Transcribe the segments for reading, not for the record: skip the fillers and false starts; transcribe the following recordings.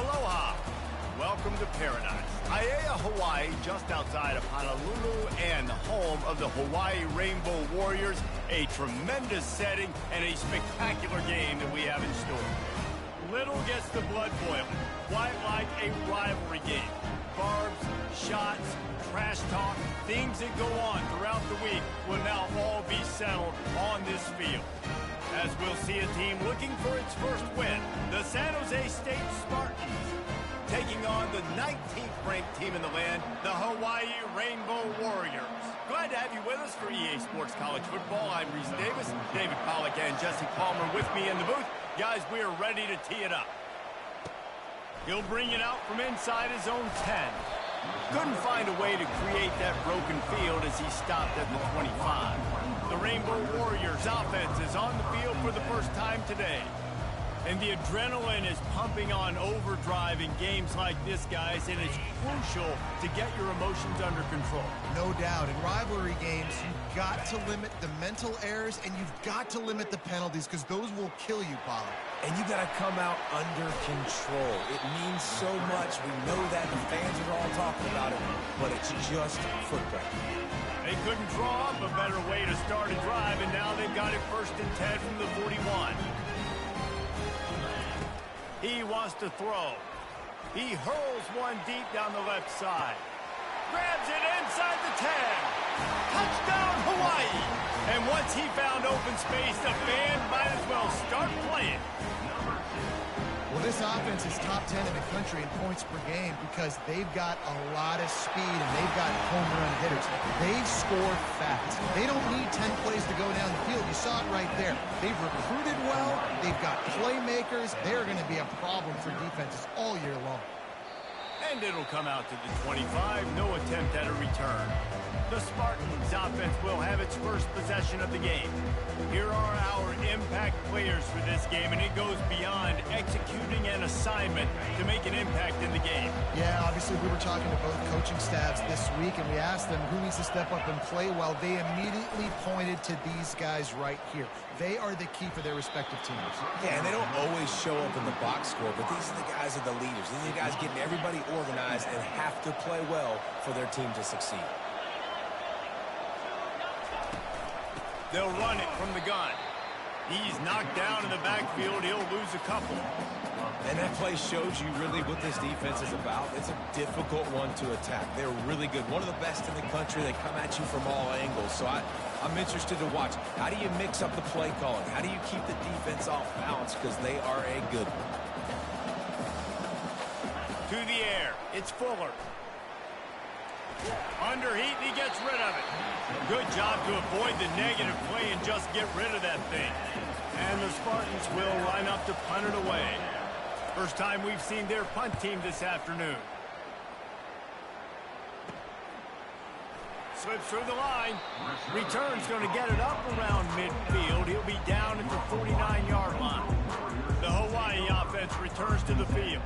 Aloha. Welcome to paradise. Aiea, Hawaii, just outside of Honolulu and the home of the Hawaii Rainbow Warriors. A tremendous setting and a spectacular game that we have in store. Little gets the blood boiling. Quite like a rivalry game. Barbs, shots, trash talk, things that go on throughout the week will now all be settled on this field. As we'll see a team looking for its first win, the San Jose State Spartans, taking on the 19th ranked team in the land, the Hawaii Rainbow Warriors. Glad to have you with us for EA Sports College Football. I'm Reese Davis, David Pollack and Jesse Palmer with me in the booth. Guys, we are ready to tee it up. He'll bring it out from inside his own 10. Couldn't find a way to create that broken field as he stopped at the 25. The Rainbow Warriors offense is on the field for the first time today. And the adrenaline is pumping on overdrive in games like this, guys, and it's crucial to get your emotions under control. No doubt. In rivalry games, you've got to limit the mental errors, and you've got to limit the penalties, because those will kill you, Pollard. And you got to come out under control. It means so much. We know that. The fans are all talking about it, but it's just football. They couldn't draw up a better way to start a drive, and now they've got it 1st and 10 from the 41. He wants to throw. He hurls one deep down the left side. Grabs it inside the 10. Touchdown, Hawaii! And once he found open space, the band might as well start playing. Well, this offense is top 10 in the country in points per game because they've got a lot of speed and they've got home run hitters. They score fast. They don't need 10 plays to go down the field. You saw it right there. They've recruited well. They've got playmakers. They're going to be a problem for defenses all year long. And it'll come out to the 25. No attempt at a return. The Spartans offense will have its first possession of the game. Here are our impact players for this game, and it goes beyond executing an assignment to make an impact in the game. Yeah, obviously we were talking to both coaching staffs this week, and we asked them who needs to step up and play well. They immediately pointed to these guys right here. They are the key for their respective teams. Yeah, and they don't always show up in the box score, but these are the guys that are the leaders. These are the guys getting everybody organized and have to play well for their team to succeed. They'll run it from the gun. He's knocked down in the backfield. He'll lose a couple. And that play shows you really what this defense is about. It's a difficult one to attack. They're really good. One of the best in the country. They come at you from all angles. So I'm interested to watch. How do you mix up the play calling? How do you keep the defense off balance? Because they are a good one. To the air. It's Fuller. Under heat, he gets rid of it. Good job to avoid the negative play and just get rid of that thing. And the Spartans will line up to punt it away. First time we've seen their punt team this afternoon. Slips through the line. Return's going to get it up around midfield. He'll be down at the 49-yard line. The Hawaii offense returns to the field.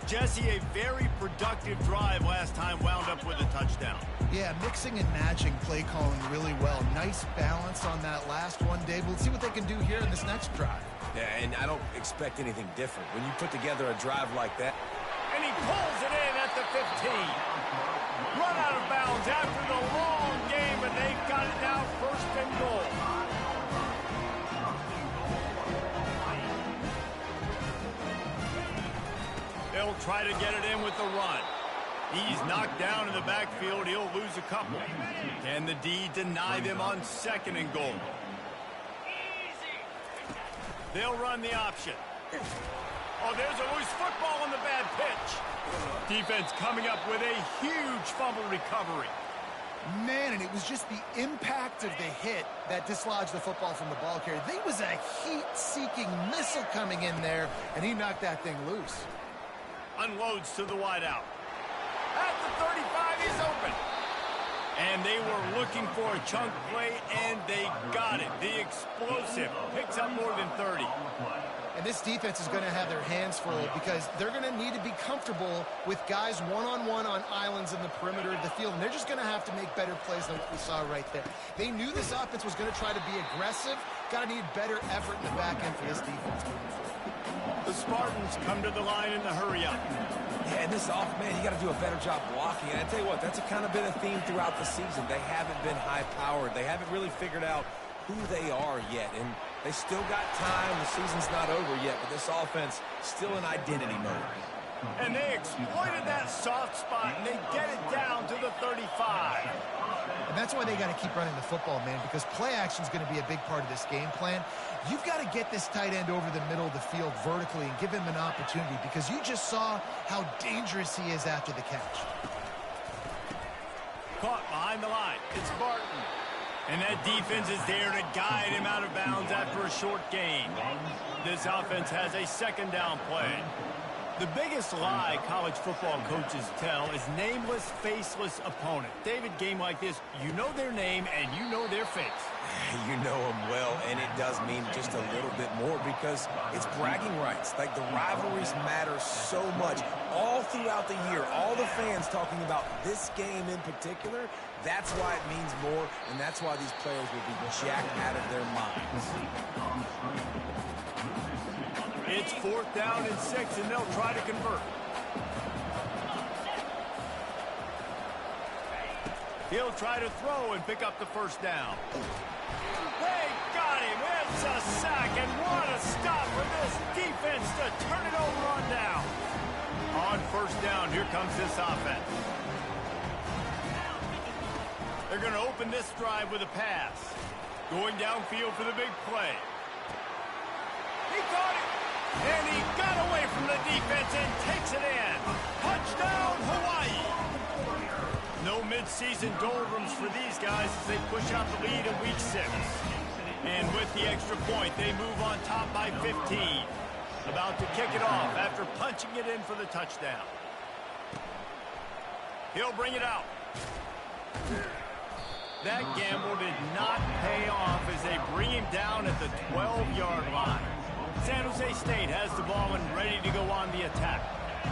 Jesse, a very productive drive last time, wound up with a touchdown. Yeah, mixing and matching play calling really well. Nice balance on that last one, Dave. We'll see what they can do here in this next drive. Yeah, and I don't expect anything different. When you put together a drive like that. And he pulls it in at the 15. Run out of bounds after the long game, and they've got it now 1st and goal. They'll try to get it in with the run. He's knocked down in the backfield. He'll lose a couple. Can the D deny them on 2nd and goal? They'll run the option. Oh, there's a loose football on the bad pitch. Defense coming up with a huge fumble recovery. Man, and it was just the impact of the hit that dislodged the football from the ball carrier. There was a heat-seeking missile coming in there, and he knocked that thing loose. Unloads to the wideout. At the 35, he's open. And they were looking for a chunk play, and they got it. The explosive picks up more than 30. And this defense is going to have their hands full because they're going to need to be comfortable with guys one-on-one on islands in the perimeter of the field. And they're just going to have to make better plays than what we saw right there. They knew this offense was going to try to be aggressive. Got to need better effort in the back end for this defense moving forward. The Spartans come to the line in the hurry-up. Yeah, and this man, you got to do a better job blocking. And I tell you what, that's kind of been a theme throughout the season. They haven't been high-powered. They haven't really figured out who they are yet. And they still got time. The season's not over yet, but this offense still in identity mode. And they exploited that soft spot, and they get it down to the 35. And that's why they got to keep running the football, man, because play action is going to be a big part of this game plan. You've got to get this tight end over the middle of the field vertically and give him an opportunity because you just saw how dangerous he is after the catch. Caught behind the line. It's Barton. And that defense is there to guide him out of bounds after a short gain. This offense has a second down play. The biggest lie college football coaches tell is nameless, faceless opponent. David, game like this, you know their name and you know their face. You know them well, and it does mean just a little bit more because it's bragging rights. Like, the rivalries matter so much all throughout the year. All the fans talking about this game in particular, that's why it means more, and that's why these players will be jacked out of their minds. It's 4th down and 6, and they'll try to convert. He'll try to throw and pick up the first down. They got him. It's a sack, and what a stop for this defense to turn it over on down. On first down, here comes this offense. They're going to open this drive with a pass. Going downfield for the big play. He caught it. And he got away from the defense and takes it in. Touchdown, Hawaii. No midseason doldrums for these guys as they push out the lead in week 6. And with the extra point, they move on top by 15. About to kick it off after punching it in for the touchdown. He'll bring it out. That gamble did not pay off as they bring him down at the 12-yard line. San Jose State has the ball and ready to go on the attack.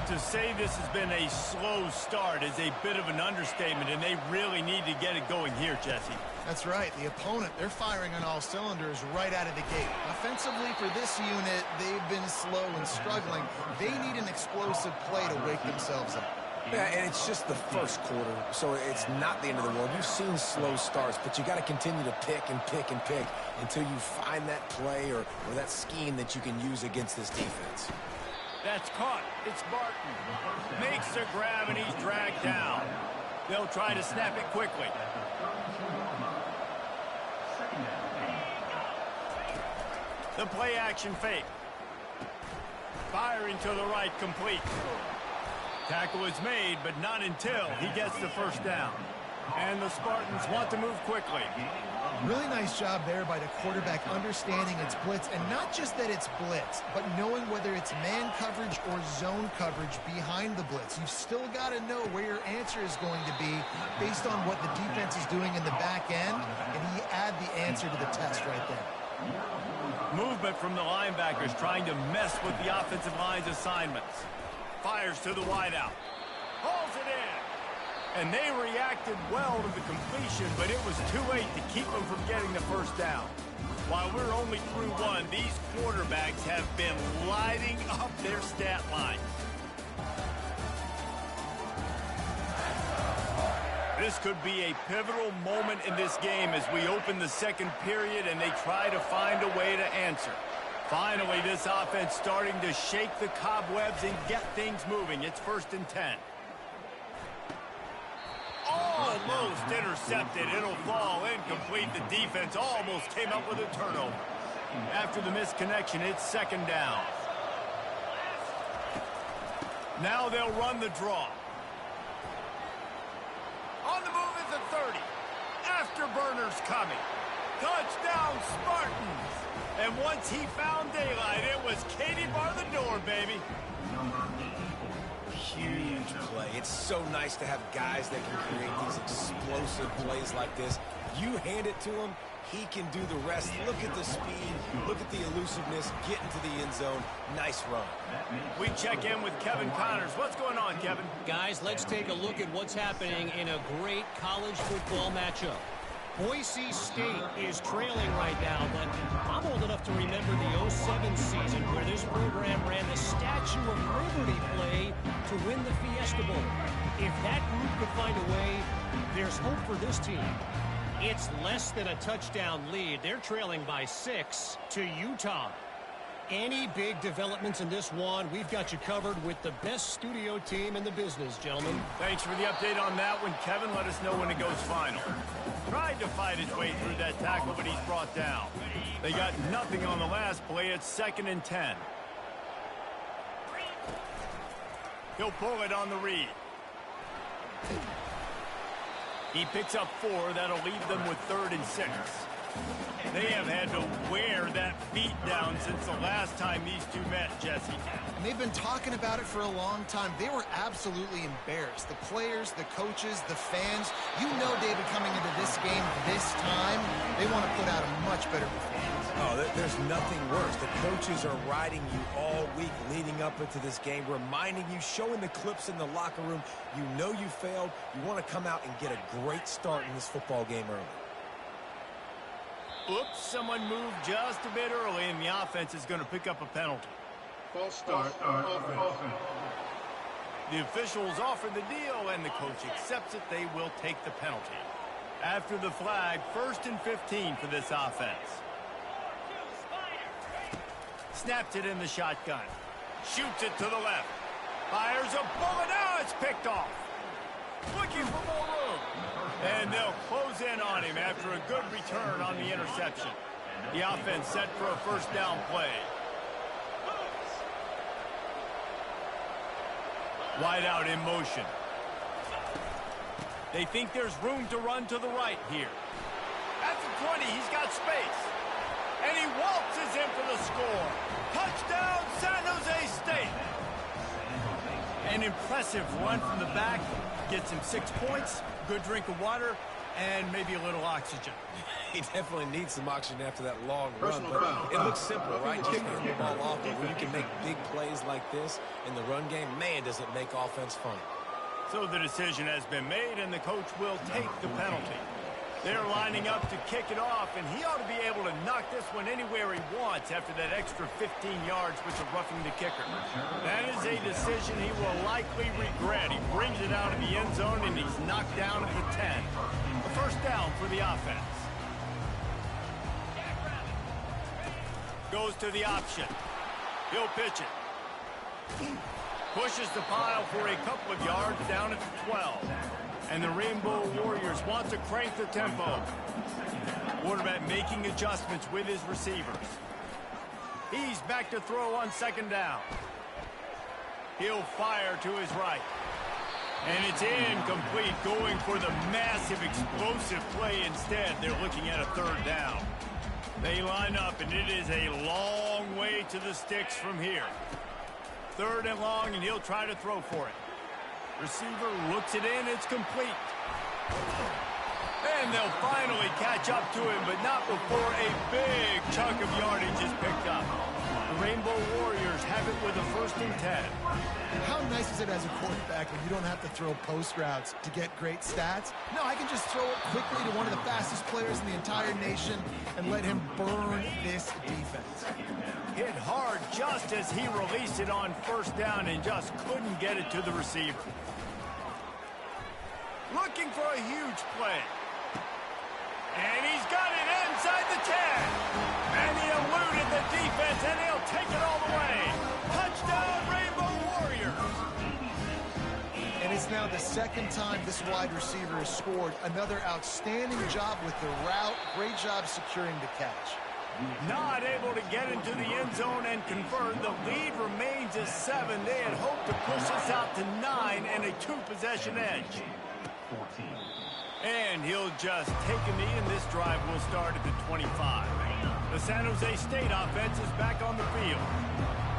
To say this has been a slow start is a bit of an understatement, and they really need to get it going here, Jesse. That's right. The opponent, they're firing on all cylinders right out of the gate. Offensively, for this unit, they've been slow and struggling. They need an explosive play to wake themselves up. Yeah, and it's just the first quarter, so it's not the end of the world. You've seen slow starts, but you got to continue to pick and pick and pick until you find that play or that scheme that you can use against this defense. That's caught. It's Barton. Makes the grab, and he's dragged down. They'll try to snap it quickly. The play action fake. Firing to the right, complete. Tackle is made, but not until he gets the first down. And the Spartans want to move quickly. Really nice job there by the quarterback understanding it's blitz, and not just that it's blitz, but knowing whether it's man coverage or zone coverage behind the blitz. You've still got to know where your answer is going to be based on what the defense is doing in the back end, and he add the answer to the test right there. Movement from the linebackers trying to mess with the offensive line's assignments. Fires to the wideout. Hauls it in. And they reacted well to the completion, but it was too late to keep them from getting the first down. While we're only through one, these quarterbacks have been lighting up their stat line. This could be a pivotal moment in this game as we open the second period and they try to find a way to answer. Finally, this offense starting to shake the cobwebs and get things moving. It's 1st and 10. Almost intercepted. It'll fall incomplete. The defense almost came up with a turnover. After the misconnection, it's 2nd down. Now they'll run the draw. On the move is the 30. Afterburners coming. Touchdown, Spartans. And once he found daylight, it was Katie bar the door, baby. Huge play. It's so nice to have guys that can create these explosive plays like this. You hand it to them, He can do the rest. Look at the speed. Look at the elusiveness. Get into the end zone. Nice run. We check in with Kevin Connors. What's going on, Kevin? Guys, let's take a look at what's happening in a great college football matchup. Boise State is trailing right now, but I'm old enough to remember the 07 season where this program ran the Statue of Liberty play to win the Fiesta Bowl. If that group could find a way, there's hope for this team. It's less than a touchdown lead. They're trailing by 6 to Utah. Any big developments in this one, we've got you covered with the best studio team in the business, gentlemen. Thanks for the update on that one, Kevin. Let us know when it goes final. Tried to fight his way through that tackle, but he's brought down. They got nothing on the last play. It's 2nd and 10. He'll pull it on the read. He picks up 4. That'll leave them with 3rd and 6. They have had to wear that beat down since the last time these two met, Jesse. And they've been talking about it for a long time. They were absolutely embarrassed. The players, the coaches, the fans. You know, David, coming into this game this time, they want to put out a much better performance. Oh, there's nothing worse. The coaches are riding you all week leading up into this game, reminding you, showing the clips in the locker room. You know you failed. You want to come out and get a great start in this football game early. Oops, someone moved just a bit early, and the offense is going to pick up a penalty. False start, offense. The officials offer the deal, and the coach accepts it. They will take the penalty. After the flag, 1st and 15 for this offense. Snaps it in the shotgun. Shoots it to the left. Fires a bullet. Now it's picked off. Looking for more room. And they'll close in on him after a good return on the interception. The offense set for a 1st down play. Wide out in motion. They think there's room to run to the right here. At the 20, he's got space. And he waltzes in for the score. Touchdown, San Jose State. An impressive run from the back. Gets him 6 points, good drink of water, and maybe a little oxygen. He definitely needs some oxygen after that long run, but it looks simple, right? Just hand the ball off, but when you can make big plays like this in the run game, man, does it make offense fun. So the decision has been made, and the coach will take the penalty. They're lining up to kick it off, and he ought to be able to knock this one anywhere he wants after that extra 15 yards with the roughing the kicker. That is a decision he will likely regret. He brings it out of the end zone, and he's knocked down at the 10. A 1st down for the offense. Goes to the option. He'll pitch it. Pushes the pile for a couple of yards down at the 12. And the Rainbow Warriors want to crank the tempo. Quarterback making adjustments with his receivers. He's back to throw on 2nd down. He'll fire to his right. And it's incomplete, going for the massive explosive play instead. They're looking at a 3rd down. They line up, and it is a long way to the sticks from here. 3rd and long, and he'll try to throw for it. Receiver looks it in. It's complete. And they'll finally catch up to him, but not before a big chunk of yardage is picked up. The Rainbow Warriors have it with a 1st and 10. How nice is it as a quarterback when you don't have to throw post routes to get great stats? No, I can just throw it quickly to one of the fastest players in the entire nation and let him burn this defense. Hit hard just as he released it on 1st down and just couldn't get it to the receiver. Looking for a huge play. And he's got it inside the 10. And he eluded the defense, and he'll take it all the way. Touchdown, Rainbow Warriors. And it's now the 2nd time this wide receiver has scored. Another outstanding job with the route. Great job securing the catch. Not able to get into the end zone and convert. The lead remains at 7. They had hoped to push this out to 9 and a 2-possession edge. And he'll just take a knee, and this drive will start at the 25. The San Jose State offense is back on the field.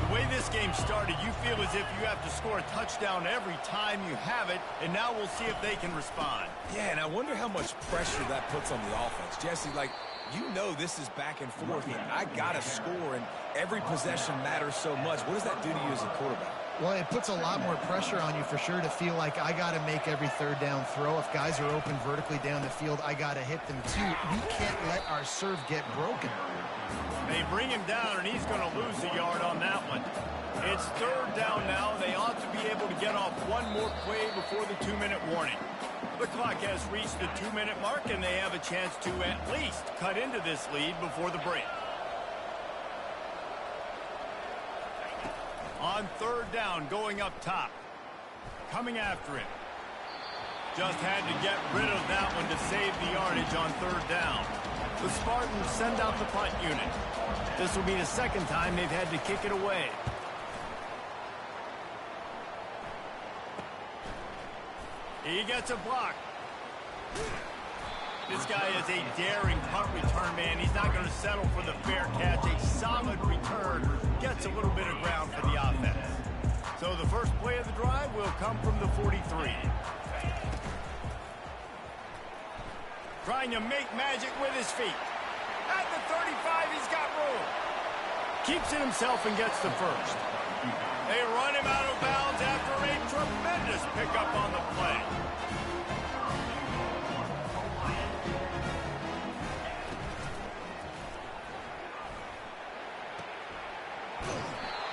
The way this game started, you feel as if you have to score a touchdown every time you have it, and now we'll see if they can respond. Yeah, and I wonder how much pressure that puts on the offense. Jesse, like, You know this is back and forth, and I got to score, and every possession matters so much. What does that do to you as a quarterback? Well, it puts a lot more pressure on you for sure to feel like I got to make every third down throw. If guys are open vertically down the field, I got to hit them too. We can't let our serve get broken. They bring him down, and he's going to lose a yard on that one. It's third down now. They ought to be able to get off one more play before the 2-minute warning. The clock has reached the 2-minute mark, and they have a chance to at least cut into this lead before the break. On third down, going up top. Coming after it. Just had to get rid of that one to save the yardage on third down. The Spartans send out the punt unit. This will be the second time they've had to kick it away. He gets a block. This guy is a daring punt return man. He's not going to settle for the fair catch. A solid return gets a little bit of ground for the offense. So the first play of the drive will come from the 43. Trying to make magic with his feet. At the 35, he's got room. Keeps it himself and gets the first. They run him out of bounds after a tremendous pickup on the play.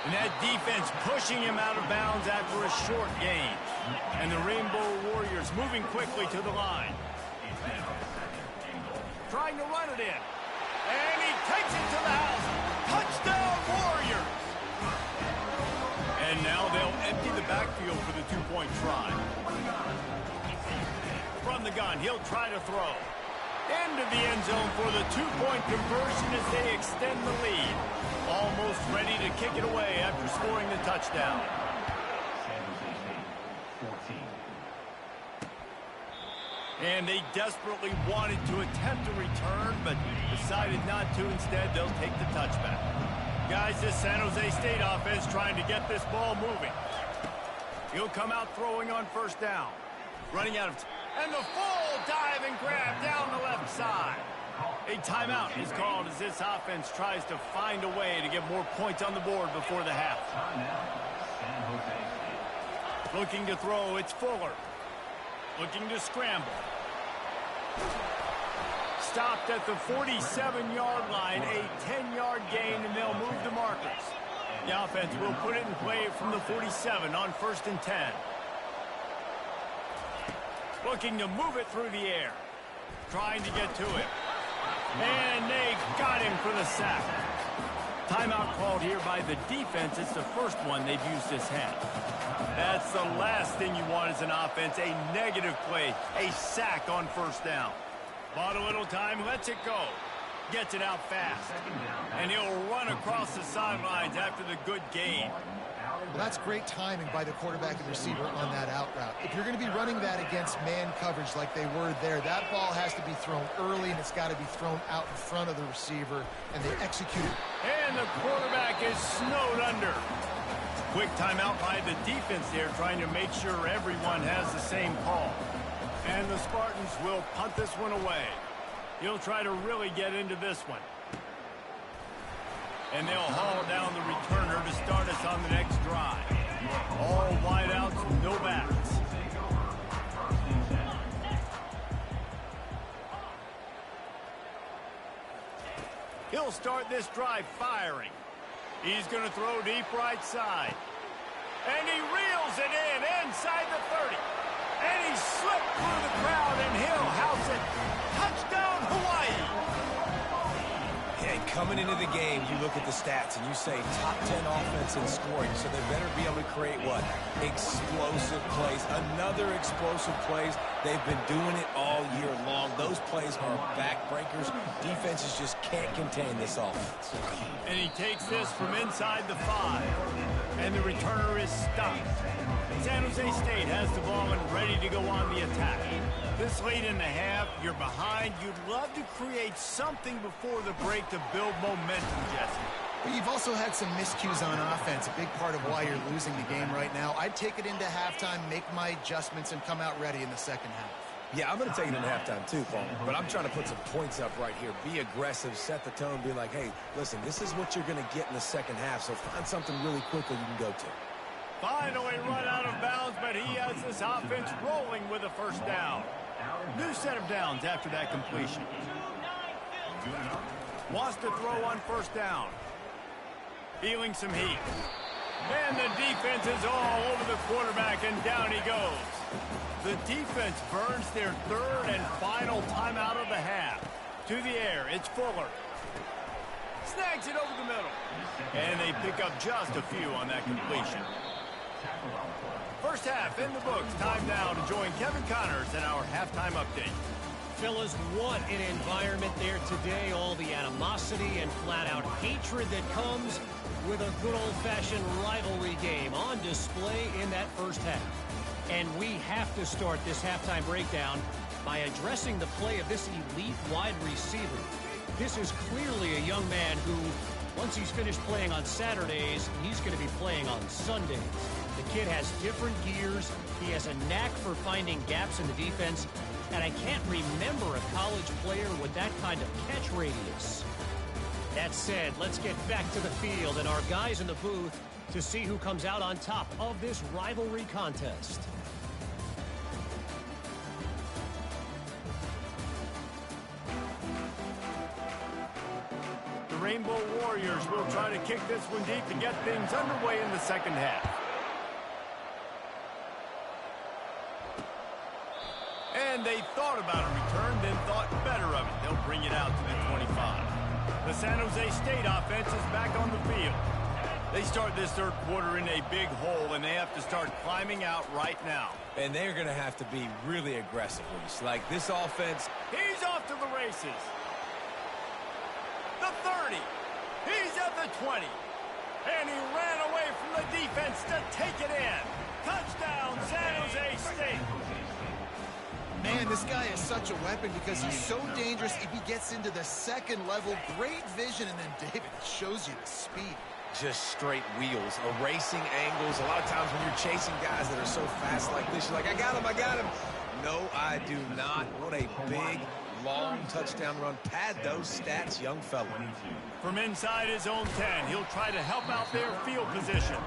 And that defense pushing him out of bounds after a short gain. And the Rainbow Warriors moving quickly to the line. Trying to run it in. And he takes it to the house. Touchdown, Warriors! And now they'll empty the backfield for the two-point try. From the gun, he'll try to throw. Into the end zone for the two-point conversion as they extend the lead. Almost ready to kick it away after scoring the touchdown. And they desperately wanted to attempt a return, but decided not to. Instead, they'll take the touchback. Guys, this San Jose State offense trying to get this ball moving. He'll come out throwing on first down. Running out of... And the full dive and grab down the left side. A timeout is called as this offense tries to find a way to get more points on the board before the half. Looking to throw, it's Fuller. Looking to scramble. Stopped at the 47-yard line, a 10-yard gain, and they'll move the markers. The offense will put it in play from the 47 on 1st and 10. Looking to move it through the air. Trying to get to it. And they got him for the sack. Timeout called here by the defense. It's the first one they've used this half. That's the last thing you want as an offense, a negative play, a sack on first down. Bought a little time, lets it go. Gets it out fast. And he'll run across the sidelines after the good gain. Well, that's great timing by the quarterback and receiver on that out route. If you're going to be running that against man coverage like they were there, that ball has to be thrown early, and it's got to be thrown out in front of the receiver, and they execute it. And the quarterback is snowed under. Quick timeout by the defense there, trying to make sure everyone has the same call. And the Spartans will punt this one away. He'll try to really get into this one. And they'll haul down the returner to start us on the next drive. All wideouts, no backs. He'll start this drive firing. He's going to throw deep right side. And he reels it in inside the 30. And he slipped through the crowd, and he'll house it. Touchdown, Hawaii! And coming into the game, you look at the stats and you say top 10 offense in scoring, so they better be able to create what? Explosive plays. Another explosive plays. They've been doing it all year long. Those plays are backbreakers. Defenses just can't contain this offense. And he takes this from inside the 5. And the returner is stopped. San Jose State has the ball and ready to go on the attack. This late in the half, you're behind. You'd love to create something before the break to build momentum, Jesse. But you've also had some miscues on offense, a big part of why you're losing the game right now. I'd take it into halftime, make my adjustments, and come out ready in the second half. Yeah, I'm going to take it in halftime too, Paul. But I'm trying to put some points up right here. Be aggressive, set the tone, be like, hey, listen, this is what you're going to get in the second half, so find something really quickly you can go to. Finally run out of bounds, but he has this offense rolling with a first down. New set of downs after that completion. Wants to throw on first down. Feeling some heat. And the defense is all over the quarterback, and down he goes. The defense burns their third and final timeout of the half. To the air, it's Fuller. Snags it over the middle. And they pick up just a few on that completion. First half in the books. Time now to join Kevin Connors in our halftime update. Fellas, what an environment there today. All the animosity and flat-out hatred that comes with a good old-fashioned rivalry game on display in that first half. And we have to start this halftime breakdown by addressing the play of this elite wide receiver. This is clearly a young man who, once he's finished playing on Saturdays, he's going to be playing on Sundays. The kid has different gears. He has a knack for finding gaps in the defense. And I can't remember a college player with that kind of catch radius. That said, let's get back to the field and our guys in the booth to see who comes out on top of this rivalry contest. The Rainbow Warriors will try to kick this one deep to get things underway in the second half. And they thought about a return, then thought better of it. They'll bring it out to the 25. The San Jose State offense is back on the field. They start this third quarter in a big hole, and they have to start climbing out right now. And they're going to have to be really aggressive, Reese. Like this offense. He's off to the races. The 30. He's at the 20. And he ran away from the defense to take it in. Touchdown, San Jose State. Man, this guy is such a weapon because he's so dangerous if he gets into the second level. Great vision, and then David shows you the speed. Just straight wheels, erasing angles. A lot of times when you're chasing guys that are so fast like this, you're like, I got him. No, I do not. What a big, long touchdown run. Pad those stats, young fella. From inside his own 10, he'll try to help out their field position.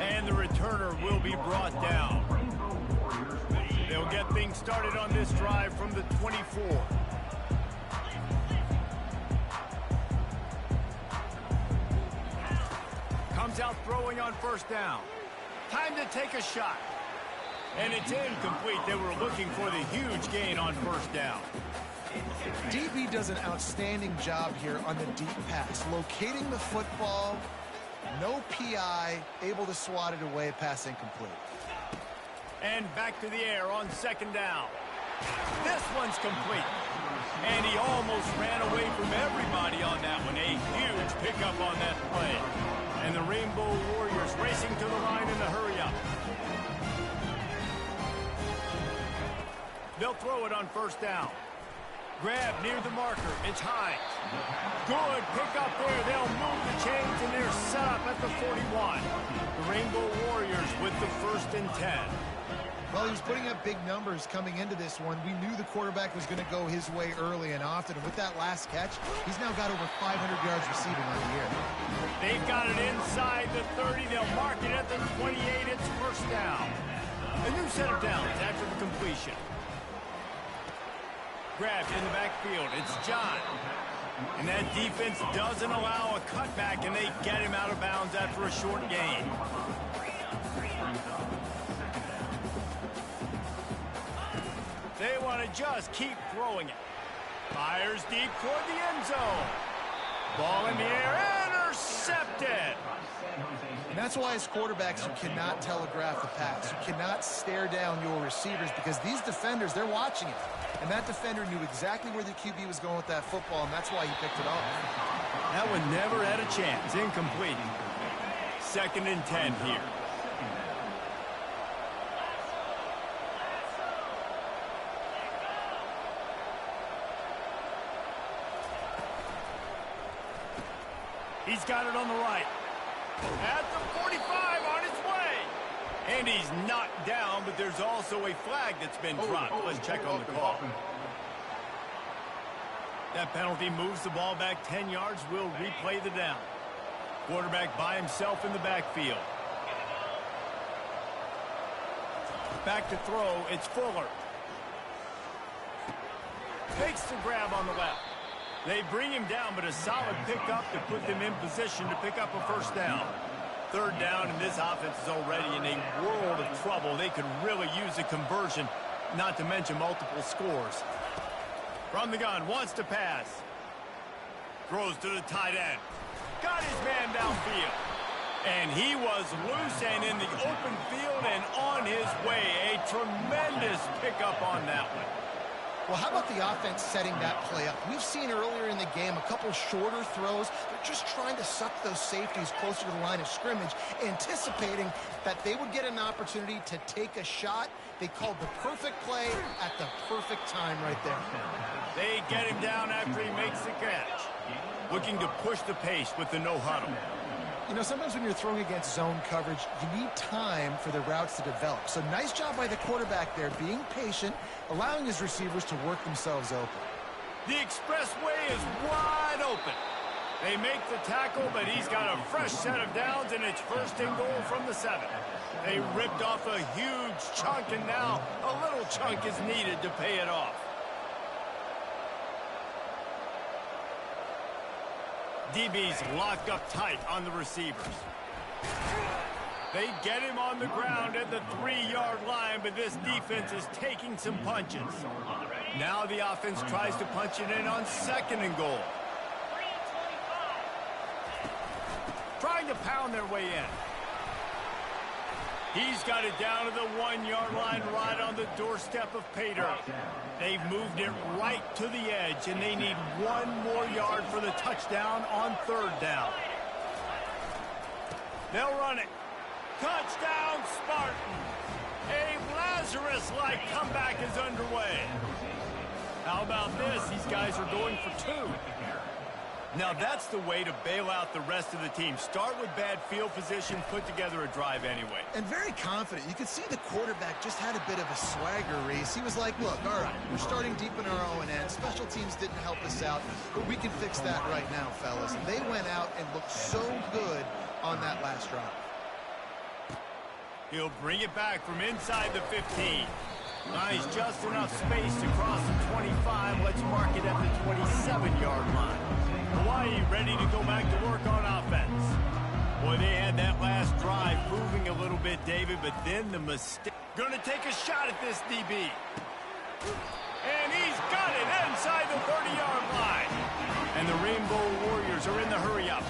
And the returner will be brought down. They'll get things started on this drive from the 24. Comes out throwing on first down. Time to take a shot. And it's incomplete. They were looking for the huge gain on first down. DB does an outstanding job here on the deep pass. Locating the football, no PI, able to swat it away, pass incomplete. And back to the air on second down. This one's complete. And he almost ran away from everybody on that one. A huge pickup on that play. And the Rainbow Warriors racing to the line in the hurry-up. They'll throw it on first down. Grab near the marker. It's Hines. Good pickup there. They'll move the chains, and they're set up at the 41. The Rainbow Warriors with the 1st and 10. Well, he was putting up big numbers coming into this one. We knew the quarterback was going to go his way early and often. And with that last catch, he's now got over 500 yards receiving on the year. They've got it inside the 30. They'll mark it at the 28. It's first down. A new set of downs after the completion. Grabbed in the backfield. It's John. And that defense doesn't allow a cutback, and they get him out of bounds after a short gain. They want to just keep throwing it. Fires deep toward the end zone. Ball in the air, intercepted. And that's why as quarterbacks, you cannot telegraph the pass. You cannot stare down your receivers because these defenders, they're watching it. And that defender knew exactly where the QB was going with that football, and that's why he picked it off. That one never had a chance. Incomplete. 2nd and 10 here. He's got it on the right. At the 45, on his way. And he's knocked down, but there's also a flag that's been dropped. Let's check on the call. That penalty moves the ball back 10 yards. We'll replay the down. Quarterback by himself in the backfield. Back to throw. It's Fuller. Takes the grab on the left. They bring him down, but a solid pickup to put them in position to pick up a first down. Third down, and this offense is already in a world of trouble. They could really use a conversion, not to mention multiple scores. From the gun, wants to pass. Throws to the tight end. Got his man downfield. And he was loose and in the open field and on his way. A tremendous pickup on that one. Well, how about the offense setting that play up? We've seen earlier in the game a couple shorter throws. They're just trying to suck those safeties closer to the line of scrimmage, anticipating that they would get an opportunity to take a shot. They called the perfect play at the perfect time right there. They get him down after he makes the catch. Looking to push the pace with the no huddle. You know, sometimes when you're throwing against zone coverage, you need time for the routes to develop. So nice job by the quarterback there, being patient, allowing his receivers to work themselves open. The expressway is wide open. They make the tackle, but he's got a fresh set of downs, and it's first and goal from the 7. They ripped off a huge chunk, and now a little chunk is needed to pay it off. DB's locked up tight on the receivers. They get him on the ground at the 3-yard line, but this defense is taking some punches. Now the offense tries to punch it in on 2nd and goal. Trying to pound their way in. He's got it down to the 1-yard line right on the doorstep of pay dirt. They've moved it right to the edge, and they need 1 more yard for the touchdown on 3rd down. They'll run it. Touchdown, Spartan. A Lazarus-like comeback is underway. How about this? These guys are going for 2. Now that's the way to bail out the rest of the team. Start with bad field position, put together a drive anyway. And very confident. You could see the quarterback just had a bit of a swagger race. He was like, look, all right, we're starting deep in our own end. Special teams didn't help us out, but we can fix that right now, fellas. And they went out and looked so good on that last drive. He'll bring it back from inside the 15. Nice, just enough space to cross the 25. Let's mark it at the 27-yard line. Hawaii ready to go back to work on offense. Boy, they had that last drive moving a little bit, David, but then the mistake. Going to take a shot at this DB. And he's got it inside the 30-yard line. And the Rainbow Warriors are in the hurry-up.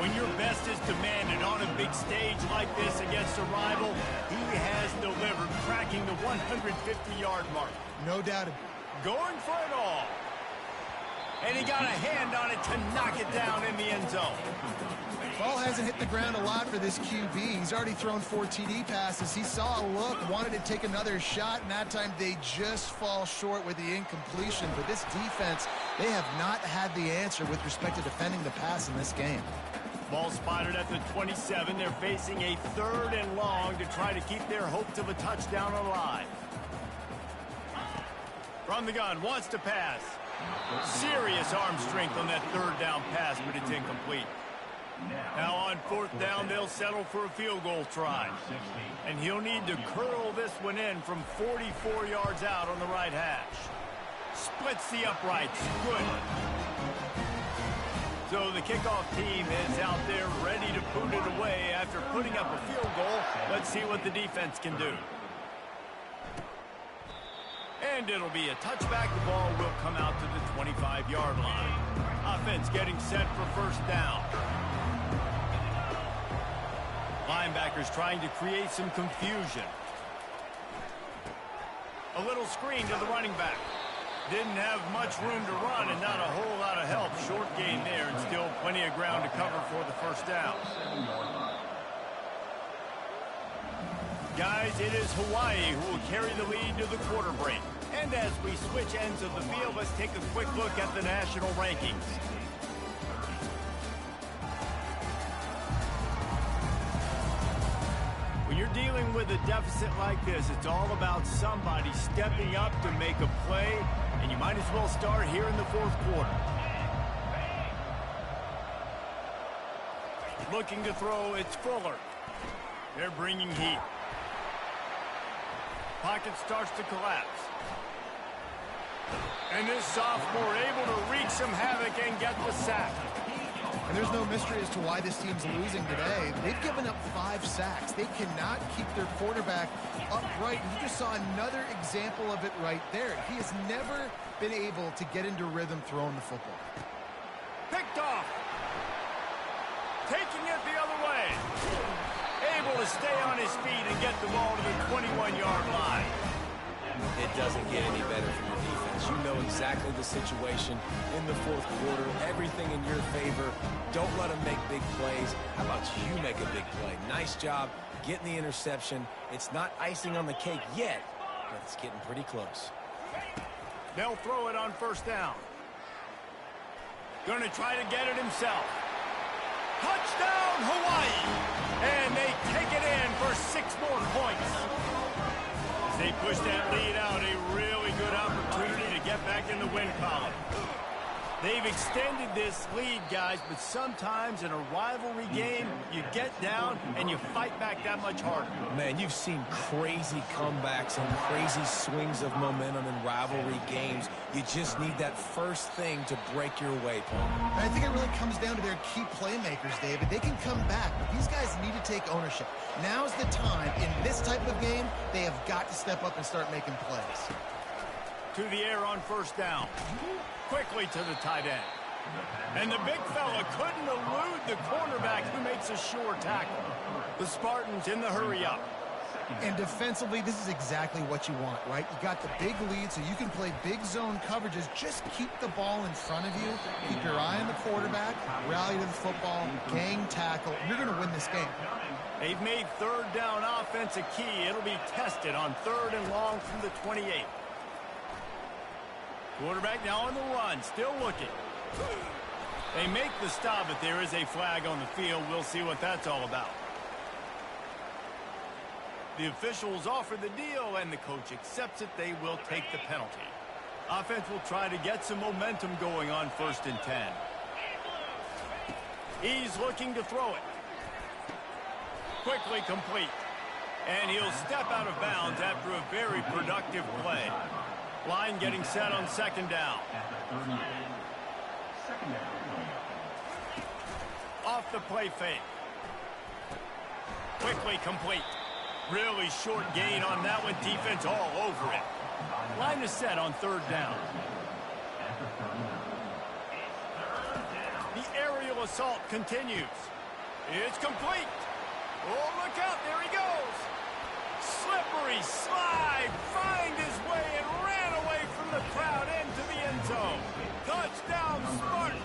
When your best is demanded on a big stage like this against a rival, he has delivered, cracking the 150-yard mark. No doubt. Going for it all. And he got a hand on it to knock it down in the end zone. Ball hasn't hit the ground a lot for this QB. He's already thrown 4 TD passes. He saw a look, wanted to take another shot, and that time they just fall short with the incompletion. But this defense, they have not had the answer with respect to defending the pass in this game. Ball spotted at the 27. They're facing a 3rd and long to try to keep their hopes of a touchdown alive. From the gun, wants to pass. Serious arm strength on that 3rd down pass, but it's incomplete. Now on 4th down, they'll settle for a field goal try. And he'll need to curl this one in from 44 yards out on the right hash. Splits the uprights. Good. So the kickoff team is out there ready to put it away after putting up a field goal. Let's see what the defense can do. And it'll be a touchback. The ball will come out to the 25-yard line. Offense getting set for 1st down. Linebackers trying to create some confusion. A little screen to the running back. Didn't have much room to run and not a whole lot of help. Short gain there and still plenty of ground to cover for the 1st down. Guys, it is Hawaii who will carry the lead to the quarter break. And as we switch ends of the field, let's take a quick look at the national rankings. When you're dealing dealing with a deficit like this, it's all about somebody stepping up to make a play, and you might as well start here in the fourth quarter. Looking to throw, it's Fuller. They're bringing heat. Pocket starts to collapse. And this sophomore able to wreak some havoc and get the sack. And there's no mystery as to why this team's losing today. They've given up 5 sacks. They cannot keep their quarterback upright. And you just saw another example of it right there. He has never been able to get into rhythm throwing the football. Picked off. Taking it the other way. Able to stay on his feet and get the ball to the 21-yard line. It doesn't get any better from your defense. You know exactly the situation in the fourth quarter. Everything in your favor. Don't let them make big plays. How about you make a big play? Nice job getting the interception. It's not icing on the cake yet, but it's getting pretty close. They'll throw it on first down. Going to try to get it himself. Touchdown, Hawaii! And they take it in for 6 more points. As they push that lead out, a really good opportunity to get back in the win column. They've extended this lead, guys, but sometimes in a rivalry game, you get down and you fight back that much harder. Man, you've seen crazy comebacks and crazy swings of momentum in rivalry games. You just need that first thing to break your way, Paul. I think it really comes down to their key playmakers, David. They can come back, but these guys need to take ownership. Now's the time. In this type of game, they have got to step up and start making plays. To the air on first down. Quickly to the tight end. And the big fella couldn't elude the cornerback who makes a sure tackle. The Spartans in the hurry up. And defensively, this is exactly what you want, right? You got the big lead, so you can play big zone coverages. Just keep the ball in front of you. Keep your eye on the quarterback. Rally to the football. Gang tackle. You're going to win this game. They've made third down offense a key. It'll be tested on 3rd and long from the 28. Quarterback now on the run, still looking. They make the stop, but there is a flag on the field. We'll see what that's all about. The officials offer the deal, and the coach accepts it. They will take the penalty. Offense will try to get some momentum going on 1st and 10. He's looking to throw it. Quickly complete. And he'll step out of bounds after a very productive play. Line getting set on 2nd down. Off the play fake. Quickly complete. Really short gain on that one. Defense all over it. Line is set on 3rd down. The aerial assault continues. It's complete. Oh, look out. There he goes. Slippery slide. Find his way and ran away from the crowd into the end zone. Touchdown, Spartans.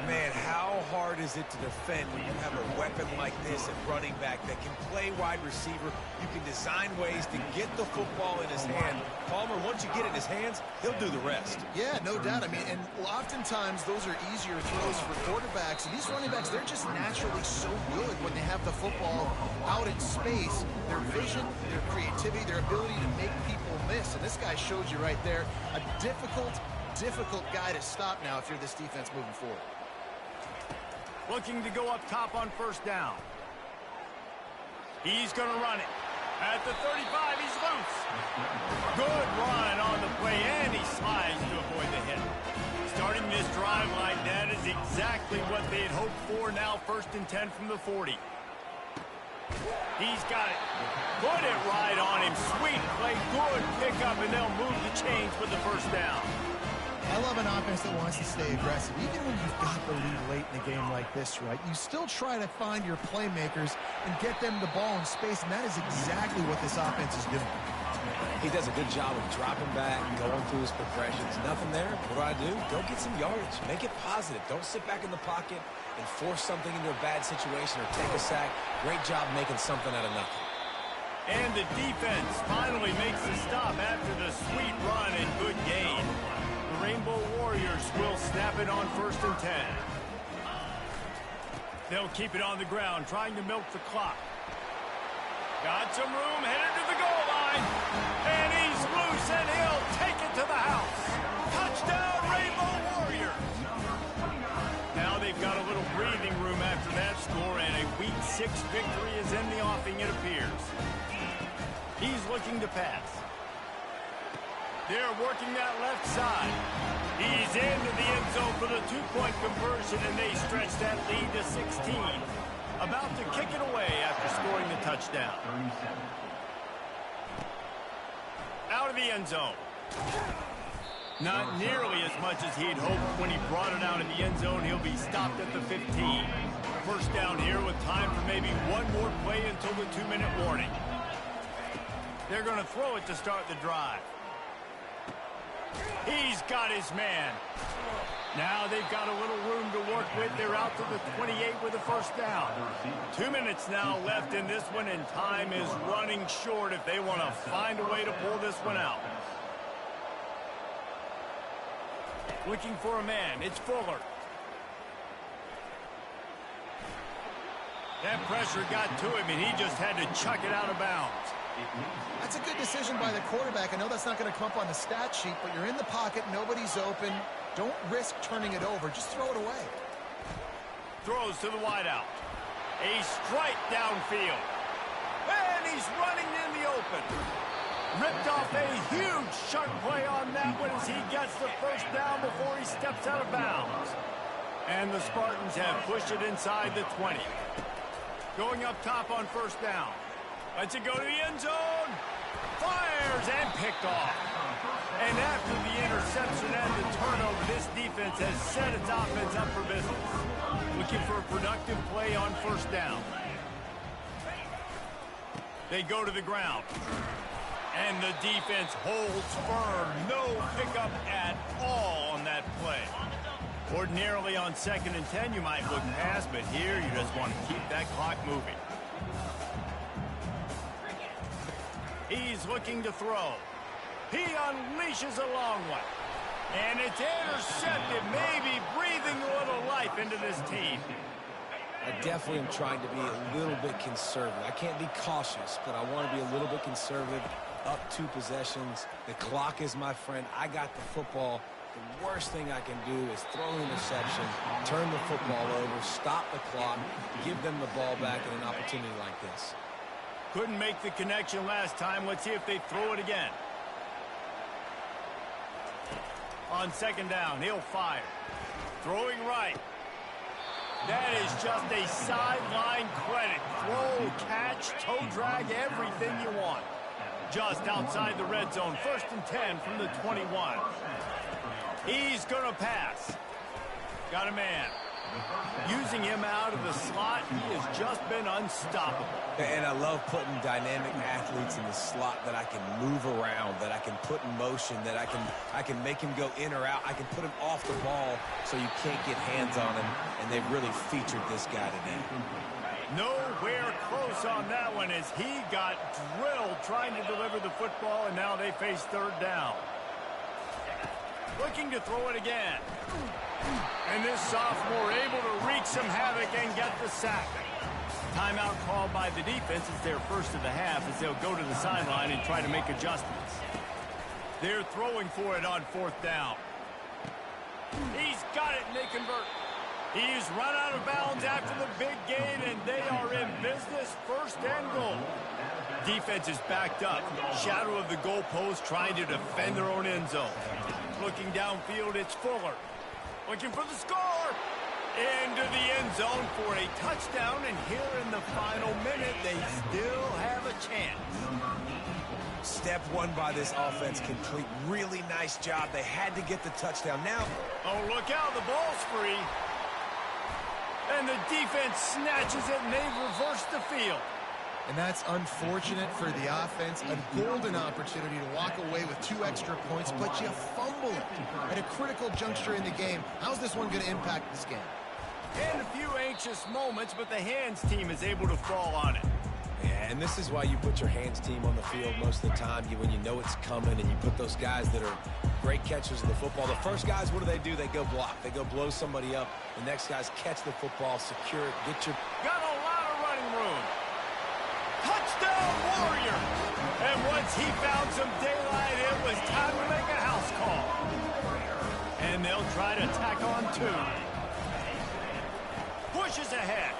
Man, how hard is it to defend when you have a weapon like this at running back that can play wide receiver? You can design ways to get the football in his hand. Palmer, once you get it in his hands, he'll do the rest. Yeah, no doubt. I mean, and oftentimes those are easier throws for quarterbacks. And these running backs, they're just naturally so good when they have the football out in space. Their vision, their creativity, their ability to make people miss. And this guy shows you right there a difficult guy to stop now if you're this defense moving forward. Looking to go up top on 1st down. He's going to run it. At the 35, he's loose. Good run on the play, and he slides to avoid the hit. Starting this drive like that is exactly what they had hoped for. Now 1st and 10 from the 40. He's got it. Put it right on him. Sweet play. Good pickup, and they'll move the chains with the 1st down. I love an offense that wants to stay aggressive. Even when you've got the lead late in a game like this, right, you still try to find your playmakers and get them the ball in space, and that is exactly what this offense is doing. He does a good job of dropping back, going through his progressions. Nothing there. What do? Go get some yardage. Make it positive. Don't sit back in the pocket and force something into a bad situation or take a sack. Great job making something out of nothing. And the defense finally makes the stop after the sweet run and good gain. The Rainbow Warriors will snap it on 1st and 10. They'll keep it on the ground, trying to milk the clock. Got some room, headed to the goal line. And he's loose, and he'll take it to the house. Touchdown, Rainbow Warriors. Now they've got a little breathing room after that score, and a Week 6 victory is in the offing, it appears. He's looking to pass. They're working that left side. He's into the end zone for the two-point conversion, and they stretch that lead to 16. About to kick it away after scoring the touchdown. Out of the end zone. Not nearly as much as he'd hoped when he brought it out in the end zone. He'll be stopped at the 15. First down here with time for maybe one more play until the 2-minute warning. They're going to throw it to start the drive. He's got his man. Now they've got a little room to work with. They're out to the 28 with a first down. 2 minutes now left in this one, and time is running short if they want to find a way to pull this one out. Looking for a man. It's Fuller. That pressure got to him, and he just had to chuck it out of bounds. That's a good decision by the quarterback. I know that's not going to come up on the stat sheet, but you're in the pocket, nobody's open. Don't risk turning it over. Just throw it away. Throws to the wideout. A strike downfield. And he's running in the open. Ripped off a huge sharp play on that one as he gets the first down before he steps out of bounds. And the Spartans have pushed it inside the 20. Going up top on first down. Lets it go to the end zone. Fires and picked off. And after the interception and the turnover, this defense has set its offense up for business. Looking for a productive play on first down. They go to the ground. And the defense holds firm. No pickup at all on that play. Ordinarily on 2nd and 10, you might look past, but here you just want to keep that clock moving. He's looking to throw. He unleashes a long one. And it's intercepted, maybe breathing a little life into this team. I definitely am trying to be a little bit conservative. I can't be cautious, but I want to be a little bit conservative. Up 2 possessions. The clock is my friend. I got the football. The worst thing I can do is throw an interception, turn the football over, stop the clock, give them the ball back in an opportunity like this. Couldn't make the connection last time. Let's see if they throw it again. On 2nd down, he'll fire. Throwing right. That is just a sideline credit. Throw, catch, toe drag, everything you want. Just outside the red zone. 1st and 10 from the 21. He's going to pass. Got a man. Using him out of the slot, he has just been unstoppable. And I love putting dynamic athletes in the slot that I can move around, that I can put in motion, that I can make him go in or out. I can put him off the ball so you can't get hands on him, and they've really featured this guy today. Nowhere close on that one as he got drilled trying to deliver the football, and now they face 3rd down. Looking to throw it again. And this sophomore able to wreak some havoc and get the sack. Timeout called by the defense. It's their first of the half as they'll go to the sideline and try to make adjustments. They're throwing for it on 4th down. He's got it, and they convert. He's run out of bounds after the big gain, and they are in business. 1st and goal. Defense is backed up. Shadow of the goalpost trying to defend their own end zone. Looking downfield, it's Fuller. Looking for the score. Into the end zone for a touchdown, and here in the final minute, they still have a chance. Step 1 by this offense complete. Really nice job. They had to get the touchdown. Now, oh, look out. The ball's free. And the defense snatches it, and they've reversed the field. And that's unfortunate for the offense. A golden opportunity to walk away with 2 extra points, but you fumble it at a critical juncture in the game. How's this one going to impact this game? And a few anxious moments, but the hands team is able to fall on it. Yeah, and this is why you put your hands team on the field most of the time. When you know it's coming, and you put those guys that are great catchers of the football. The first guys, what do? They go block. They go blow somebody up. The next guys catch the football, secure it, get your... Got a lot of running room. Touchdown, Warrior! And once he found some daylight, it was time to make a house call. And they'll try to tack on 2. Pushes ahead.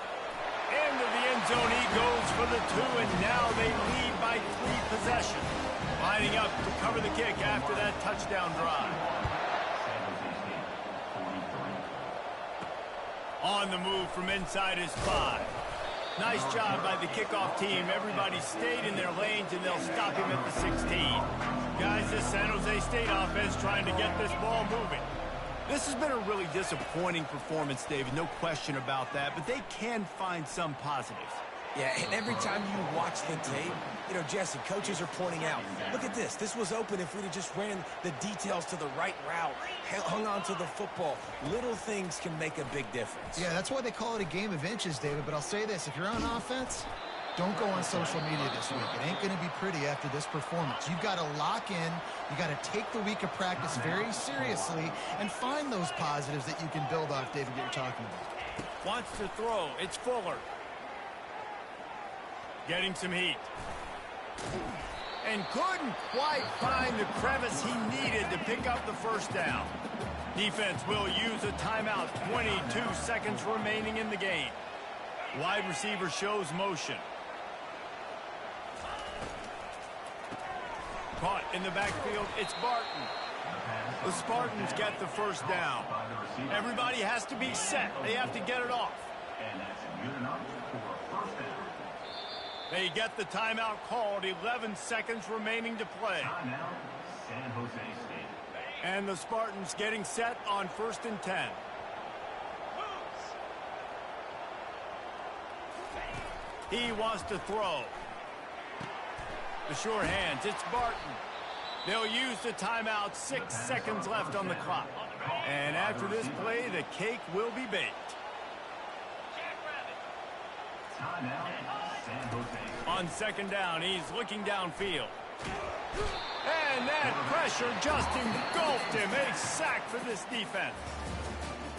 Into the end zone he goes for the 2, and now they lead by 3 possessions. Lining up to cover the kick after that touchdown drive. On the move from inside his 5. Nice job by the kickoff team. Everybody stayed in their lanes, and they'll stop him at the 16. Guys, this San Jose State offense trying to get this ball moving. This has been a really disappointing performance, David, no question about that, but they can find some positives. Yeah, and every time you watch the tape, you know, Jesse, coaches are pointing out, look at this. This was open if we'd have just ran the details to the right route, hung on to the football. Little things can make a big difference. Yeah, that's why they call it a game of inches, David. But I'll say this, if you're on offense, don't go on social media this week. It ain't going to be pretty after this performance. You've got to lock in. You got to take the week of practice very seriously and find those positives that you can build off, David, that you're talking about. Wants to throw. It's Fuller. Getting some heat. And couldn't quite find the crevice he needed to pick up the first down. Defense will use a timeout. 22 seconds remaining in the game. Wide receiver shows motion. Caught in the backfield, it's Barton. The Spartans get the first down. Everybody has to be set. They have to get it off. And that's good enough for a first down. They get the timeout called. 11 seconds remaining to play. Timeout, San Jose State. And the Spartans getting set on 1st and 10. He wants to throw. The sure hands, it's Barton. They'll use the timeout. 6 seconds left on the clock. And after this play, the cake will be baked. Timeout, San Jose State. On 2nd down, he's looking downfield. And that pressure just engulfed him. A sack for this defense.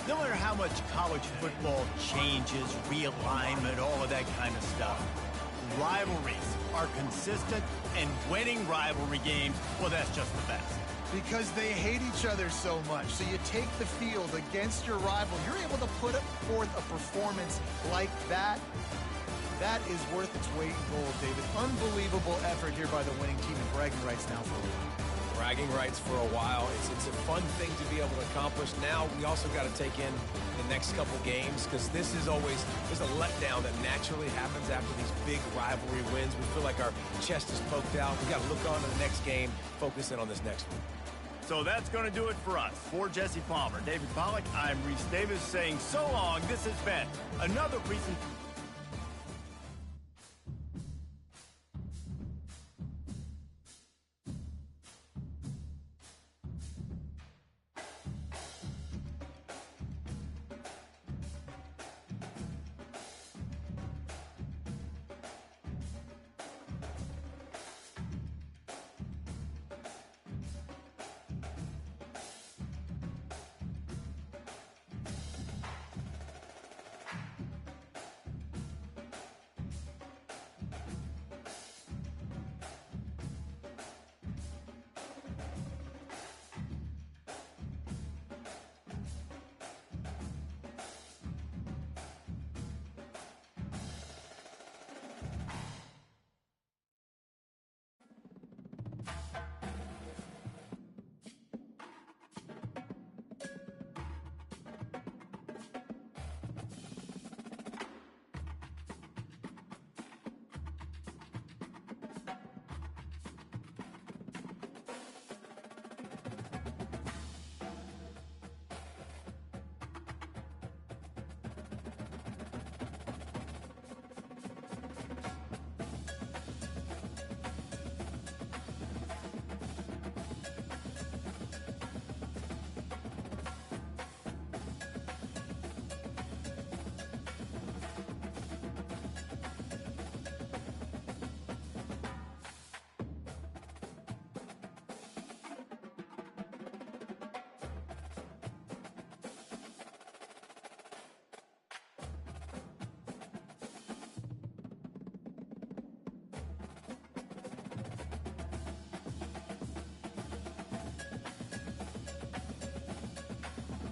No matter how much college football changes, realignment, all of that kind of stuff, rivalries are consistent, and winning rivalry games, well, that's just the best. Because they hate each other so much. So you take the field against your rival. You're able to put forth a performance like that. That is worth its weight in gold, David. Unbelievable effort here by the winning team, and bragging rights now for a while. Bragging rights for a while. It's a fun thing to be able to accomplish. Now we also got to take in the next couple games, because this is always there's a letdown that naturally happens after these big rivalry wins. We feel like our chest is poked out. We got to look on to the next game, focus in on this next one. So that's going to do it for us. For Jesse Palmer, David Pollack, I'm Reese Davis saying so long. This has been another presentation.